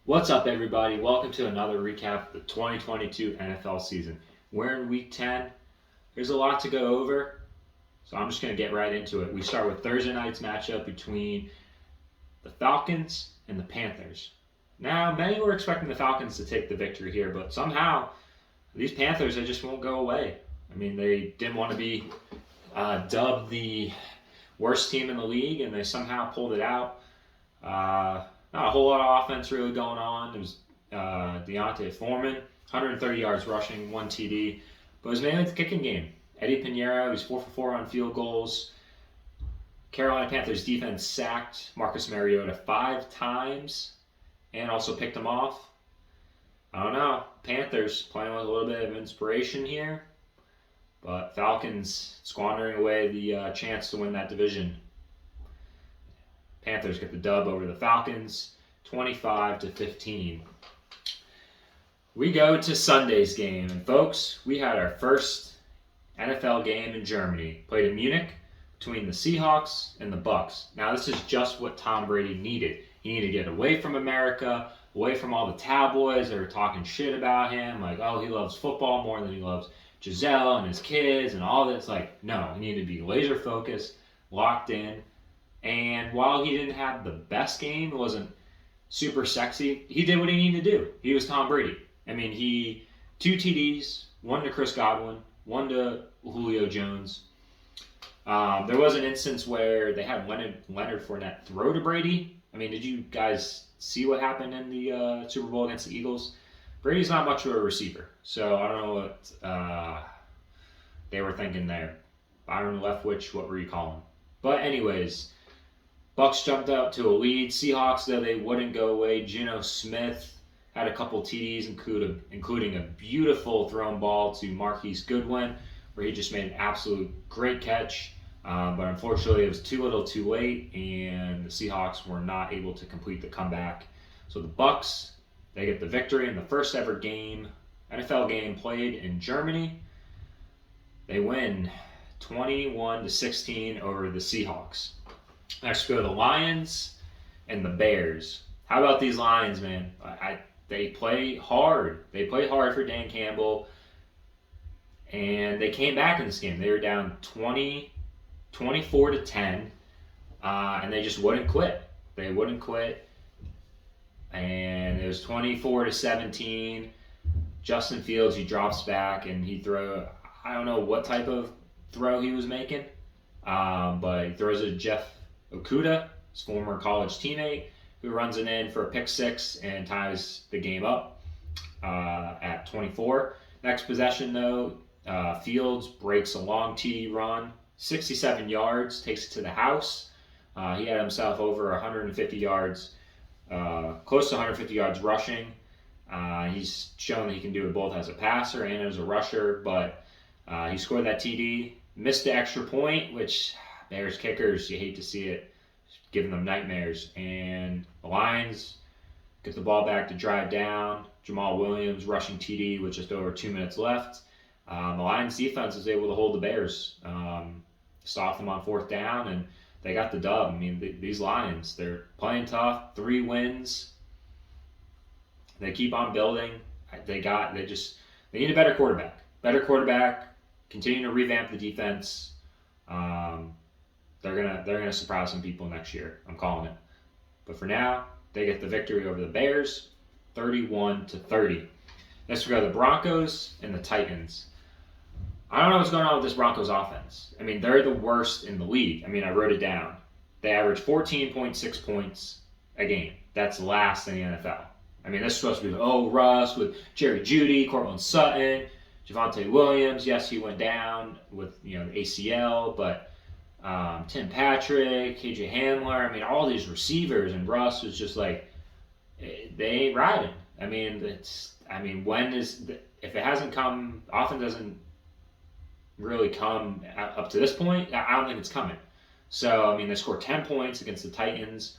What's up, everybody? Welcome to another recap of the 2022 NFL season. We're in week 10. There's a lot to go over, so I'm just going to get right into it. We start with Thursday night's matchup between the Falcons and the Panthers. Now, many were expecting the Falcons to take the victory here, but somehow these Panthers, they just won't go away. I mean, they didn't want to be dubbed the worst team in the league, and they somehow pulled it out. Not a whole lot of offense really going on. It was Deontay Foreman, 130 yards rushing, 1 TD, but it was mainly the kicking game. Eddie Pinheiro, he's 4 for 4 on field goals. Carolina Panthers defense sacked Marcus Mariota 5 times and also picked him off. I don't know. Panthers playing with a little bit of inspiration here, but Falcons squandering away the chance to win that division. Panthers get the dub over the Falcons, 25-15. We go to Sunday's game, and folks, we had our first NFL game in Germany. Played in Munich between the Seahawks and the Bucks. Now, this is just what Tom Brady needed. He needed to get away from America, away from all the tabloids that are talking shit about him, like, oh, he loves football more than he loves Giselle and his kids and all this. Like, no, he needed to be laser focused, locked in. And while he didn't have the best game, it wasn't super sexy, he did what he needed to do. He was Tom Brady. I mean, he 2 TDs, 1 to Chris Godwin, 1 to Julio Jones. There was an instance where they had Leonard Fournette throw to Brady. I mean, did you guys see what happened in the Super Bowl against the Eagles? Brady's not much of a receiver, so I don't know what they were thinking there. Byron Leftwich, what were you calling? But anyways, Bucks jumped out to a lead. Seahawks, though they wouldn't go away. Geno Smith had a couple TDs, including a beautiful thrown ball to Marquise Goodwin, where he just made an absolute great catch. But unfortunately, it was too little too late, and the Seahawks were not able to complete the comeback. So the Bucks, they get the victory in the first ever game, NFL game played in Germany. They win 21-16 over the Seahawks. Next, we go to the Lions and the Bears. How about these Lions, man? They play hard. They play hard for Dan Campbell, and they came back in this game. They were down 24-10, and they just wouldn't quit. They wouldn't quit, and it was 24-17. Justin Fields, he drops back, and he throw. I don't know what type of throw he was making, but he throws it to Jeff Okudah, his former college teammate, who runs it in for a pick six and ties the game up at 24. Next possession, though, Fields breaks a long TD run, 67 yards, takes it to the house. He had himself over 150 yards, close to 150 yards rushing. He's shown that he can do it both as a passer and as a rusher, but he scored that TD, missed the extra point, which Bears kickers, you hate to see it, giving them nightmares. And the Lions get the ball back to drive down. Jamal Williams rushing TD with just over 2 minutes left. The Lions defense is able to hold the Bears, stop them on fourth down, and they got the dub. I mean, these Lions, they're playing tough. 3 wins. They keep on building. They need a better quarterback. Continue to revamp the defense. They're gonna surprise some people next year. I'm calling it. But for now, they get the victory over the Bears, 31-30. Next we go to the Broncos and the Titans. I don't know what's going on with this Broncos offense. I mean, they're the worst in the league. I mean, I wrote it down. They average 14.6 points a game. That's last in the NFL. I mean, this is supposed to be, Russ with Jerry Jeudy, Cortland Sutton, Javonte Williams. Yes, he went down with the ACL, but Tim Patrick, KJ Hamler. I mean, all these receivers, and Russ was just like, they ain't riding. I mean, if it hasn't come, often doesn't really come up to this point. I don't think it's coming. So I mean, they scored 10 points against the Titans,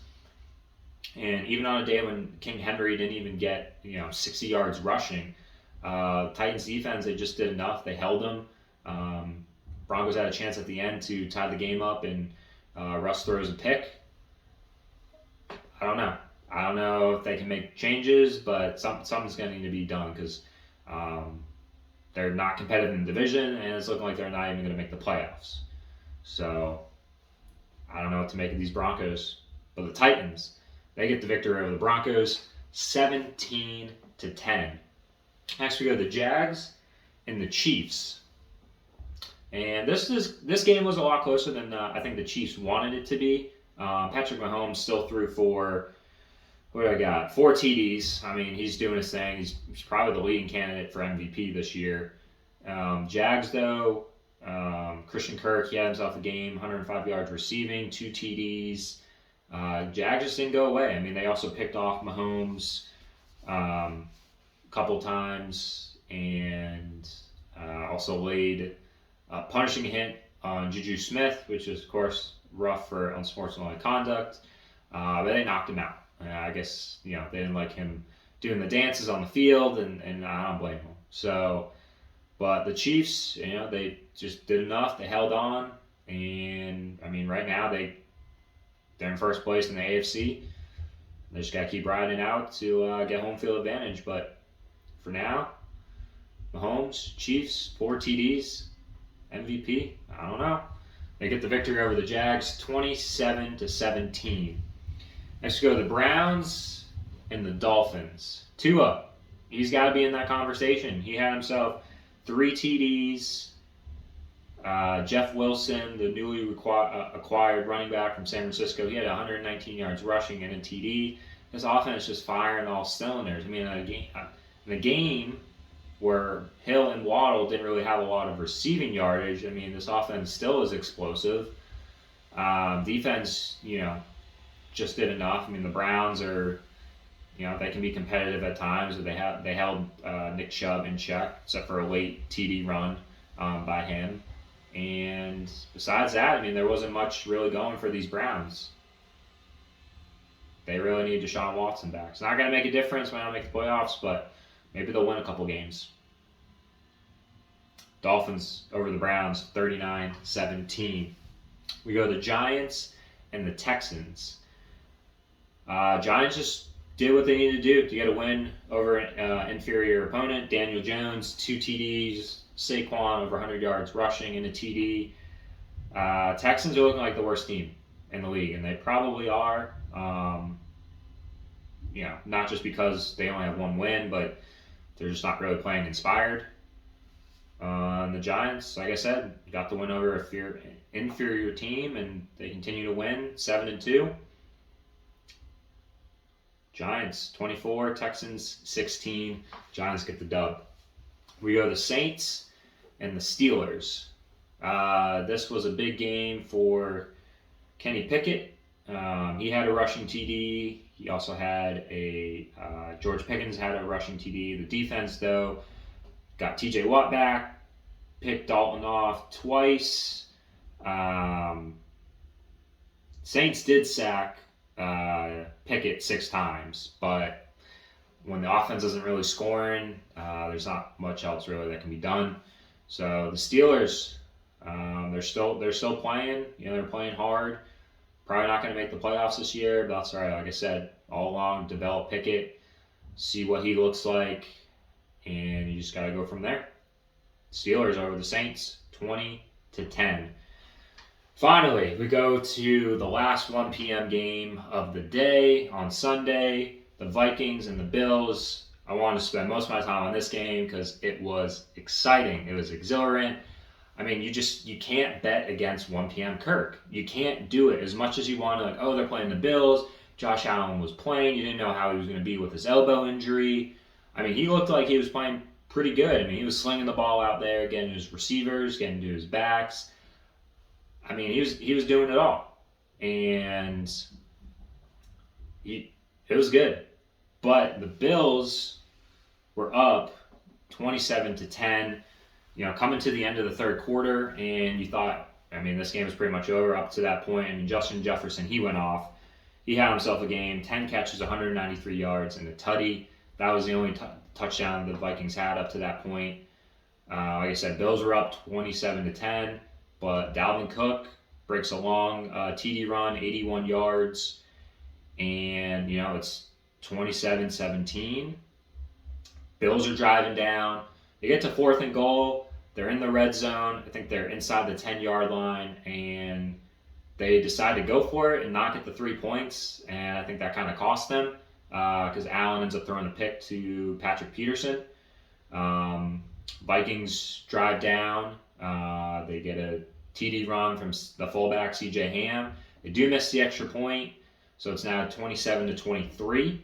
and even on a day when King Henry didn't even get 60 yards rushing, Titans defense, they just did enough. They held them. Broncos had a chance at the end to tie the game up, and Russ throws a pick. I don't know. I don't know if they can make changes, but something's going to need to be done because they're not competitive in the division, and it's looking like they're not even going to make the playoffs. So I don't know what to make of these Broncos. But the Titans, they get the victory over the Broncos, 17-10. Next we go to the Jags and the Chiefs. And this game was a lot closer than I think the Chiefs wanted it to be. Patrick Mahomes still threw for, what do I got? 4 TDs. I mean, he's doing his thing. He's probably the leading candidate for MVP this year. Jags, though, Christian Kirk, he had himself a game, 105 yards receiving, 2 TDs. Jags just didn't go away. I mean, they also picked off Mahomes a couple times and also laid a punishing hit on Juju Smith, which is, of course, rough for unsportsmanlike conduct. But they knocked him out. I guess, they didn't like him doing the dances on the field, and I don't blame him. So, but the Chiefs, they just did enough. They held on, and, I mean, right now they're in first place in the AFC. They just got to keep riding it out to get home field advantage. But for now, Mahomes, Chiefs, 4 TDs, MVP, I don't know. They get the victory over the Jags, 27-17. Next we go to the Browns and the Dolphins. Tua, he's got to be in that conversation. He had himself 3 TDs. Jeff Wilson, the newly acquired running back from San Francisco, he had 119 yards rushing and a TD. His offense just firing all cylinders. I mean, in a game where Hill and Waddle didn't really have a lot of receiving yardage, I mean, this offense still is explosive. Defense, just did enough. I mean, the Browns are, they can be competitive at times. They held Nick Chubb in check, except for a late TD run by him. And besides that, I mean, there wasn't much really going for these Browns. They really need Deshaun Watson back. It's not going to make a difference when I don't make the playoffs, but maybe they'll win a couple games. Dolphins over the Browns, 39-17. We go to the Giants and the Texans. Giants just did what they needed to do to get a win over an inferior opponent. Daniel Jones, 2 TDs. Saquon over 100 yards rushing and a TD. Texans are looking like the worst team in the league, and they probably are. Not just because they only have 1 win, but they're just not really playing inspired. And the Giants, like I said, got the win over an inferior team, and they continue to win, 7-2. Giants 24, Texans 16. Giants get the dub. We go to the Saints and the Steelers. This was a big game for Kenny Pickett. He had a rushing TD. He also had George Pickens had a rushing TD. The defense, though, got TJ Watt back, picked Dalton off twice. Saints did sack Pickett 6 times, but when the offense isn't really scoring, there's not much else really that can be done. So the Steelers, they're still playing. They're playing hard. Probably not going to make the playoffs this year, but that's all right. Like I said, all along, develop Pickett, see what he looks like, and you just got to go from there. Steelers over the Saints, 20-10. Finally, we go to the last 1 p.m. game of the day on Sunday, the Vikings and the Bills. I wanted to spend most of my time on this game because it was exciting. It was exhilarant. I mean, you can't bet against 1 p.m. Kirk. You can't do it as much as you want to. They're playing the Bills. Josh Allen was playing. You didn't know how he was going to be with his elbow injury. I mean, he looked like he was playing pretty good. I mean, he was slinging the ball out there, getting to his receivers, getting to his backs. I mean, he was doing it all, and it was good. But the Bills were up 27-10. Coming to the end of the third quarter, and you thought, this game was pretty much over up to that point. Justin Jefferson, he went off. He had himself a game, 10 catches, 193 yards, and a tutty. That was the only touchdown the Vikings had up to that point. Like I said, Bills were up 27-10, but Dalvin Cook breaks a long TD run, 81 yards, and it's 27-17. Bills are driving down. They get to 4th and goal. They're in the red zone. I think they're inside the 10-yard line, and they decide to go for it and not get the 3 points. And I think that kind of cost them because Allen ends up throwing a pick to Patrick Peterson. Vikings drive down. They get a TD run from the fullback, C.J. Ham. They do miss the extra point, so it's now 27-23.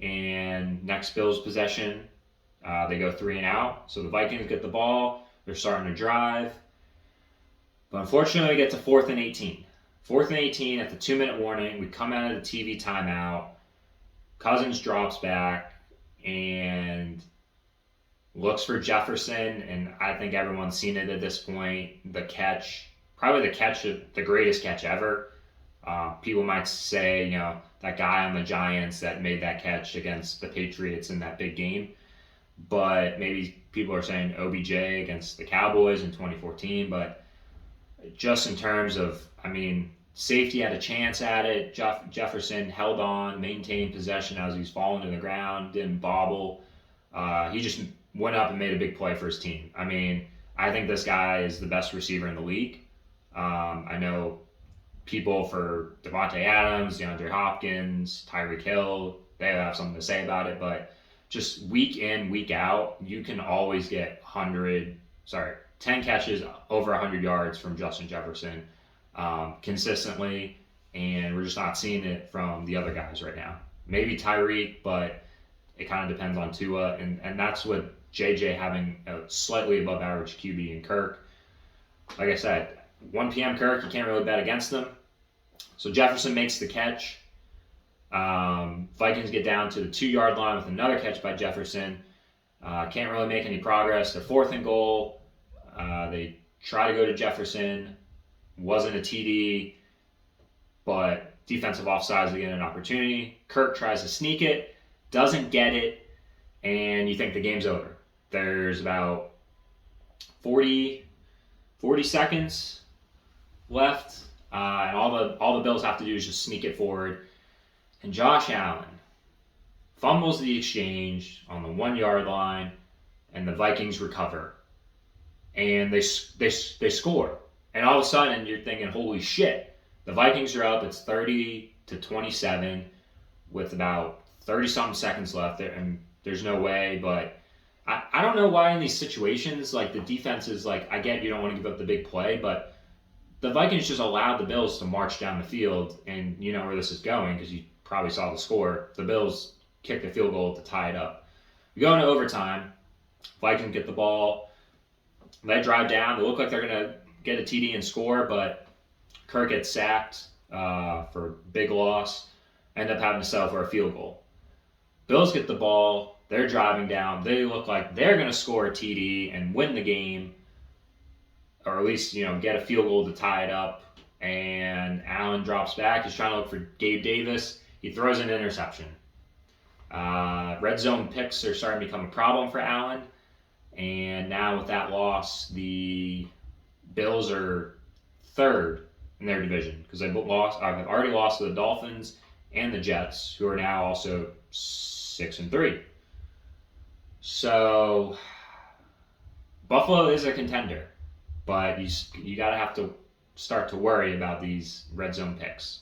And next Bills possession, they go 3 and out. So the Vikings get the ball. They're starting to drive. But unfortunately, we get to 4th and 18. 4th and 18 at the 2-minute warning. We come out of the TV timeout. Cousins drops back and looks for Jefferson. And I think everyone's seen it at this point. The catch, probably the greatest catch ever. People might say, that guy on the Giants that made that catch against the Patriots in that big game. But maybe people are saying OBJ against the Cowboys in 2014. But just in terms of, safety had a chance at it. Jefferson held on, maintained possession as he was falling to the ground, didn't bobble. He just went up and made a big play for his team. I think this guy is the best receiver in the league. I know people for Devontae Adams, DeAndre Hopkins, Tyreek Hill, they have something to say about it, but just week in, week out, you can always get 10 catches over 100 yards from Justin Jefferson consistently, and we're just not seeing it from the other guys right now. Maybe Tyreek, but it kind of depends on Tua, and that's what JJ having a slightly above average QB in Kirk. Like I said, 1 p.m. Kirk, you can't really bet against them. So Jefferson makes the catch. Vikings get down to the 2-yard line with another catch by Jefferson. Can't really make any progress. They're 4th and goal. They try to go to Jefferson. Wasn't a TD, but defensive offsides to get an opportunity. Kirk tries to sneak it, doesn't get it, and you think the game's over. There's about 40 seconds left, and all the Bills have to do is just sneak it forward. And Josh Allen fumbles the exchange on the 1-yard line, and the Vikings recover. And they score. And all of a sudden, you're thinking, holy shit. The Vikings are up. It's 30-27 with about 30-something seconds left. And there's no way. But I don't know why in these situations, the defense is I get you don't want to give up the big play, but the Vikings just allowed the Bills to march down the field. And you know where this is going because you probably saw the score. The Bills kicked a field goal to tie it up. We go into overtime. Vikings get the ball. They drive down. They look like they're going to get a TD and score, but Kirk gets sacked for a big loss. End up having to settle for a field goal. Bills get the ball. They're driving down. They look like they're going to score a TD and win the game, or at least get a field goal to tie it up. And Allen drops back. He's trying to look for Gabe Davis. He throws an interception. Red zone picks are starting to become a problem for Allen. And now with that loss, the Bills are 3rd in their division because they've already lost to the Dolphins and the Jets, who are now also 6-3. So Buffalo is a contender, but you gotta have to start to worry about these red zone picks.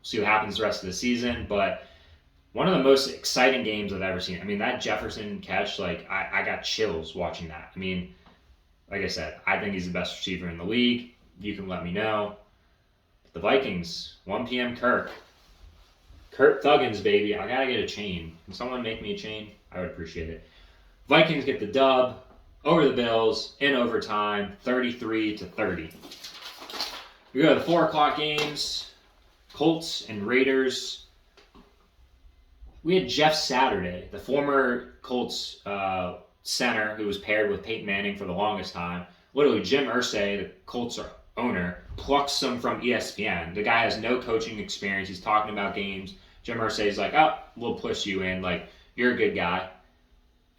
See what happens the rest of the season, but one of the most exciting games I've ever seen. That Jefferson catch, I got chills watching that. Like I said, I think he's the best receiver in the league. You can let me know. The Vikings, 1 p.m. Kirk Thuggins, baby. I gotta get a chain. Can someone make me a chain? I would appreciate it. Vikings get the dub over the Bills in overtime, 33-30. We go to the 4 o'clock games. Colts and Raiders. We had Jeff Saturday, the former Colts center who was paired with Peyton Manning for the longest time. Literally, Jim Irsay, the Colts owner, plucks him from ESPN. The guy has no coaching experience. He's talking about games. Jim Irsay's like, we'll push you in. You're a good guy.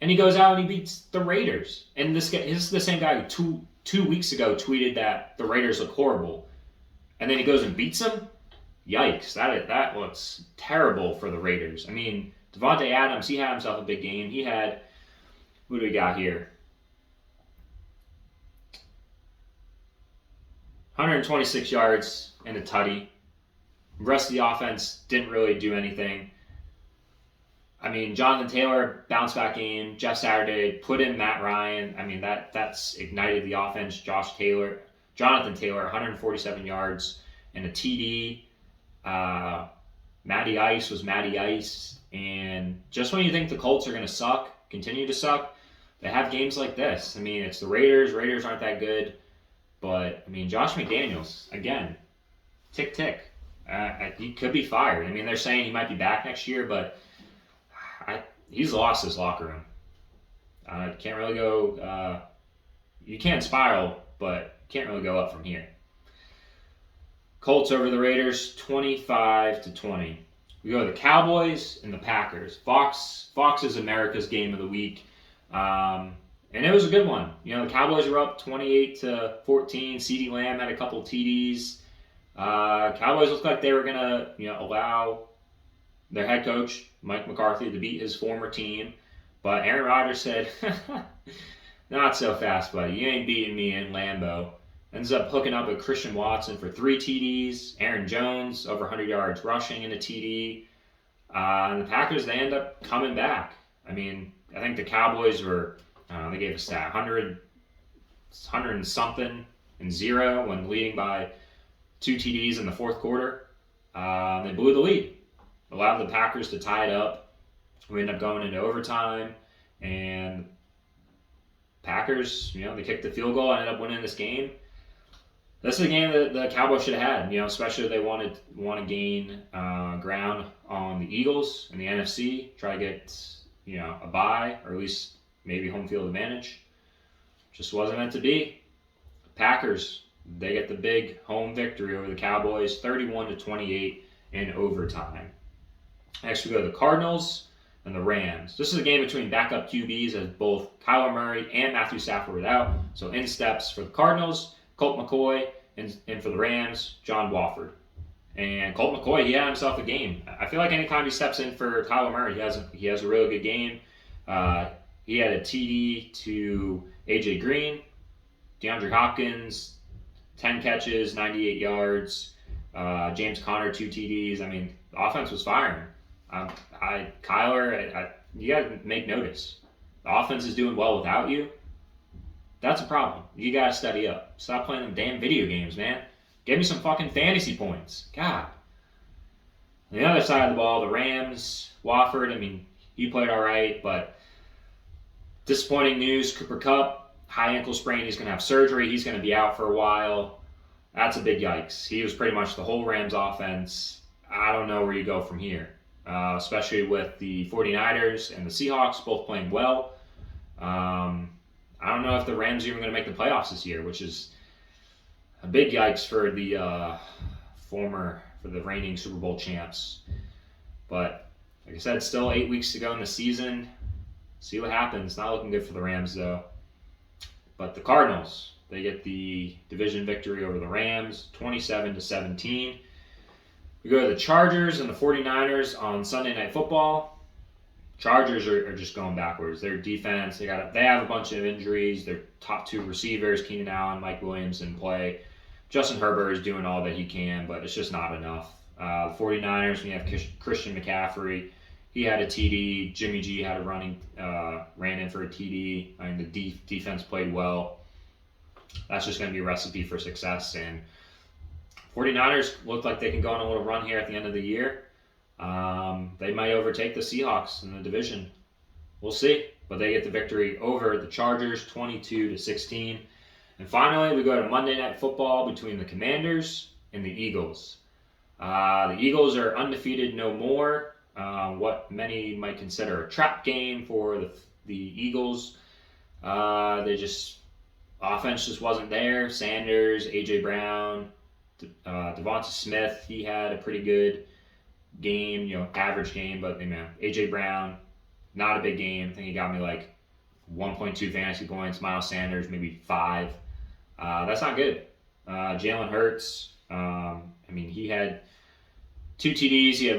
And he goes out and he beats the Raiders. And this is the same guy who two weeks ago tweeted that the Raiders look horrible. And then he goes and beats them? yikes, that looks terrible for the Raiders. I mean, Devontae Adams, he had himself a big game. He had, who do we got here? 126 yards and a tutty. The rest of the offense didn't really do anything. I mean, Jonathan Taylor, bounce back game. Jeff Saturday, put in Matt Ryan. I mean, that's ignited the offense. Jonathan Taylor, 147 yards and a TD. Matty Ice was Matty Ice. And just when you think the Colts are going to continue to suck, they have games like this. I mean, it's the Raiders. Raiders aren't that good. But, I mean, Josh McDaniels, again, tick. He could be fired. I mean, they're saying he might be back next year, but he's lost his locker room. Can't really go. You can spiral, but can't really go up from here. Colts over the Raiders, 25-20. We go to the Cowboys and the Packers. Fox is America's game of the week, and it was a good one. You know, the Cowboys were up 28-14. CeeDee Lamb had a couple TDs. Cowboys looked like they were gonna, allow their head coach Mike McCarthy to beat his former team, but Aaron Rodgers said, "Not so fast, buddy. You ain't beating me in Lambeau." Ends up hooking up with Christian Watson for 3 TDs. Aaron Jones over 100 yards rushing in a TD. And the Packers, they end up coming back. I mean, I think the Cowboys were, they gave a stat, 100 and something and 0 when leading by 2 TDs in the fourth quarter. They blew the lead. Allowed the Packers to tie it up. We ended up going into overtime. And Packers, they kicked the field goal and ended up winning this game. This is a game that the Cowboys should have had, especially if they want to gain ground on the Eagles in the NFC, try to get, a bye or at least maybe home field advantage. Just wasn't meant to be. Packers, they get the big home victory over the Cowboys, 31-28 in overtime. Next we go to the Cardinals and the Rams. This is a game between backup QBs as both Kyler Murray and Matthew Stafford were out. So in steps for the Cardinals, Colt McCoy, and for the Rams, John Wofford. And Colt McCoy, he had himself a game. I feel like anytime he steps in for Kyler Murray, he has a really good game. He had a TD to A.J. Green, DeAndre Hopkins, 10 catches, 98 yards. James Conner, 2 TDs. I mean, the offense was firing. Kyler, you got to make notice. The offense is doing well without you. That's a problem. You got to study up. Stop playing them damn video games, man. Give me some fucking fantasy points. God. On the other side of the ball, the Rams, Wofford, I mean, he played all right, but disappointing news. Cooper Kupp, high ankle sprain. He's going to have surgery. He's going to be out for a while. That's a big yikes. He was pretty much the whole Rams offense. I don't know where you go from here, especially with the 49ers and the Seahawks both playing well. I don't know if the Rams are even going to make the playoffs this year, which is a big yikes for the reigning Super Bowl champs. But like I said, still 8 weeks to go in the season. See what happens. Not looking good for the Rams though. But the Cardinals, they get the division victory over the Rams, 27-17. We go to the Chargers and the 49ers on Sunday Night Football. Chargers are just going backwards. Their defense, they have a bunch of injuries. Their top 2 receivers, Keenan Allen, Mike Williams, in play. Justin Herbert is doing all that he can, but it's just not enough. The 49ers, we have Christian McCaffrey. He had a TD. Jimmy G had ran in for a TD. I mean, the defense played well. That's just going to be a recipe for success. And 49ers look like they can go on a little run here at the end of the year. They might overtake the Seahawks in the division. We'll see. But they get the victory over the Chargers, 22-16. And finally, we go to Monday Night Football between the Commanders and the Eagles. The Eagles are undefeated no more. What many might consider a trap game for the Eagles. Offense just wasn't there. Sanders, A.J. Brown, Devonta Smith, he had a pretty good game, average game, but A.J. Brown, not a big game. I think he got me like 1.2 fantasy points. Miles Sanders, maybe 5. That's not good. Jalen Hurts, he had 2 TDs. He had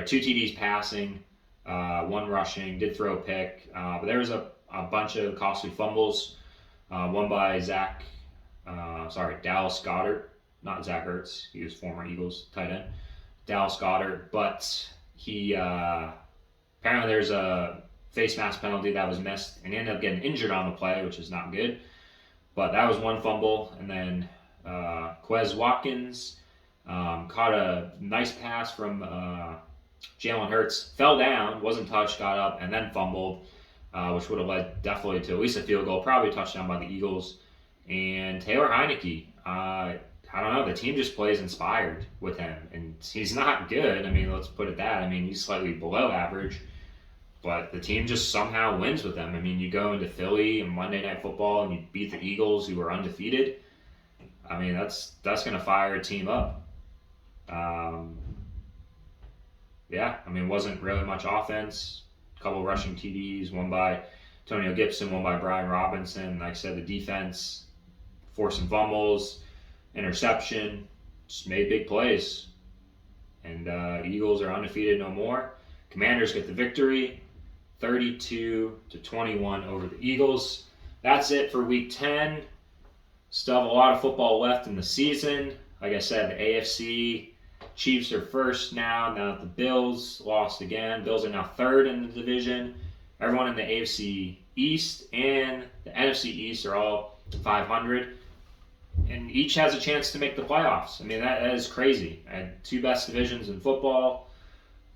two TDs passing, one rushing. Did throw a pick, but there was a bunch of costly fumbles. One by Dallas Goedert, not Zach Ertz. He was former Eagles tight end. Dallas Goedert, but he apparently there's a face mask penalty that was missed, and he ended up getting injured on the play, which is not good. But that was one fumble, and then Quez Watkins caught a nice pass from Jalen Hurts, fell down, wasn't touched, got up, and then fumbled, which would have led definitely to at least a field goal, probably a touchdown by the Eagles. And Taylor Heinicke, I don't know, the team just plays inspired with him, and he's not good. I mean, let's put it that. I mean, he's slightly below average, but the team just somehow wins with him. I mean, you go into Philly and Monday Night Football and you beat the Eagles, who were undefeated. I mean, that's going to fire a team up. Yeah, I mean, it wasn't really much offense. A couple rushing TDs, one by Antonio Gibson, one by Brian Robinson. Like I said, the defense forcing fumbles, interception, just made big plays. And Eagles are undefeated no more. Commanders get the victory, 32-21 over the Eagles. That's it for Week 10. Still have a lot of football left in the season. Like I said, the AFC Chiefs are first now. Now that the Bills lost again. Bills are now third in the division. Everyone in the AFC East and the NFC East are all 500. And each has a chance to make the playoffs. I mean, that is crazy. I had two best divisions in football.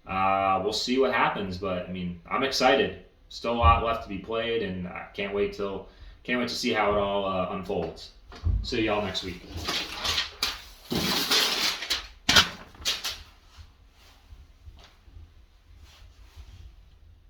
We'll see what happens, but I mean, I'm excited. Still a lot left to be played, and I can't wait to see how it all unfolds. See y'all next week.